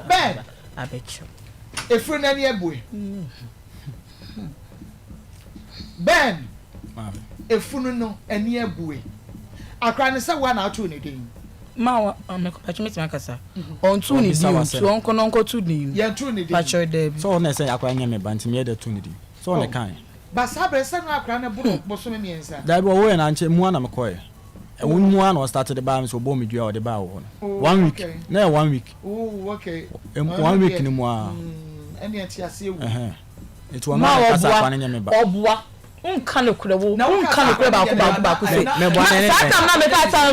Ben abecho efru na ne ebue Ben efunu no eni ebue akra ne se wa na atu ne den ma me ko pachi metima kasa on tu ni di on ko tu ni ye tu ni di pachi dey so na say akra nya me banti me dey tu ni di so ne kan ba sabre se na akra ne boso me miensa da bi wo na nche mu ana me koye e won mu ana started the bar so bo me dua o the bar wo 1 week na 1 week oh okay 1 week ni mu a eni atiase ewu it wa ma kasa kwa nya me ba obua nka le kure wo nka le kure ba ko se me bo na ne sata na me ka ta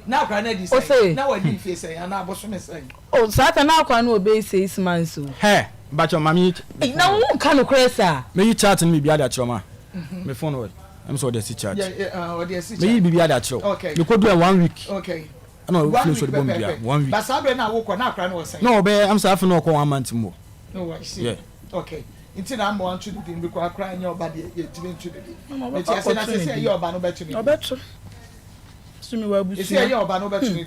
na akra na di say na wa di face na boso me say oh sata na akwa na obey 6 months he ba cho mami na nka le kure sa me yi chat ni bi ada choma me phone wo I'm so the chat yeah the chat me yi bi ada cho me ko do 1 week okay no we finish with bomb dia 1 week ba sabre na wo ko na akra na wo say no be I'm say no ko 1 month mo no I see yeah okay inti na mo antu di bi ko akra nya oba de ye tibe ntu de me ti ase na se ye oba no betu ni obetu sumi wa busu ese ye oba no betu ni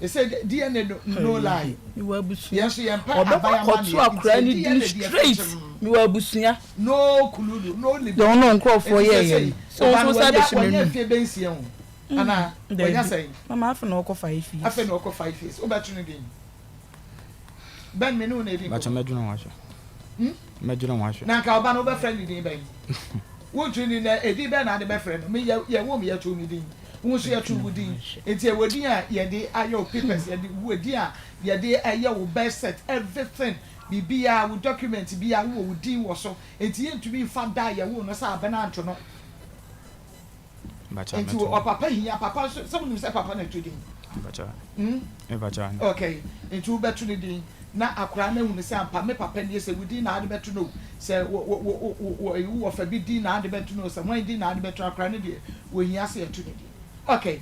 ese DNA no lie mi wa busu yes ye mpa abaya ma ni akra ni straight mi wa busu ya no kululu no libi don no nko for ye so sabe shi me no fie bensie ho ana onya say mama afa na okọ 5 years afa na okọ 5 years obetu ni din ben me no na di ba cha meduna wa sha meduna wa sha na ka oba no be friend din ben wo tuni na edi ben na de be friend me ye wo me ye tu mi din wo so ye tu wo din enti e wodi a ye de ayo papers ye de wodi a ye de aye wo best set everything bibia wo document bia wo din wo so enti ye ntumi fa da ye wo no sa be na anto no ba cha enti o papa hiya papa so mo say papa na tu din ba cha e ba cha okay enti wo betu ni din na akura na hunu se ampa me papa ne se wudi na ade betu no se wo fa bi din na ade betu no se wan din na ade betu akura ne de wo hia se etu ne di okay